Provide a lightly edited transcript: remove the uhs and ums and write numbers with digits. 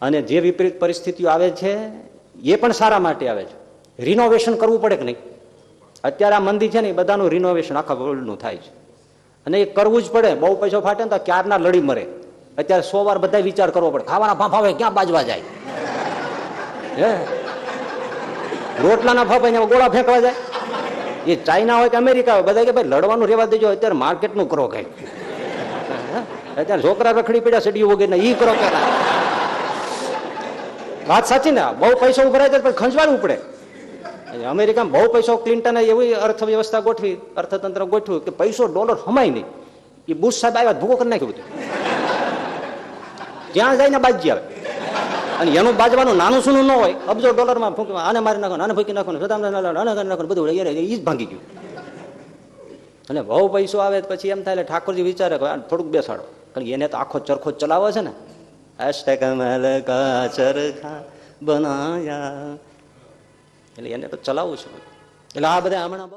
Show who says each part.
Speaker 1: અને જે વિપરીત પરિસ્થિતિઓ આવે છે એ પણ સારા માટે આવે છે. રિનોવેશન કરવું પડે કે નહીં? અત્યારે આ મંદિર છે ને એ બધાનું રિનોવેશન આખા વર્લ્ડનું થાય છે અને એ કરવું જ પડે. બહુ પૈસો ફાટે ને તો ક્યારના લડી મરે. અત્યારે 100 વાર બધા વિચાર કરવો પડે. ખાવાના ફાફા હોય ક્યાં બાજવા જાય? હે રોટલાના ફાફા ને ગોળા ફેંકવા જાય? એ ચાઇના હોય કે અમેરિકા હોય, બધા કે ભાઈ લડવાનું રહેવા દેજો, અત્યારે માર્કેટનું કરો કઈ. અત્યારે છોકરા રખડી પડ્યા સડીઓ વગેરે ઈ કરો પેલા. વાત સાચી ને? બહુ પૈસો ઉભરાય તો ખંજવાળવું પડે. અમેરિકામાં બહુ પૈસો, ક્લિન્ટને એવી અર્થવ્યવસ્થા ગોઠવી, અર્થતંત્ર ગોઠવ્યું કે પૈસો ડોલર હમાય નહીં. એ બુશ સાહેબ આવ્યા ભૂકો કરી નાખ્યું બધું. જ્યાં જાય ને બાજી આવે. અને એનું બાજવાનું નાનું સૂનું ન હોય, અબજો ડોલરમાં ફૂંકવા, આને મારી નાખો, આને ફૂંકી નાખો, આને નાખો, બધું ઈ જ ભાંગી ગયું. અને બહુ પૈસો આવે પછી એમ થાય ઠાકોરજી વિચારે કે થોડુંક બેસાડો, કારણ કે એને તો આખો ચરખો ચલાવે છે ને. અષ્ટકમલ કા ચરખા બનાયા, એટલે એને તો ચલાવવું છે. એટલે આ બધા હમણાં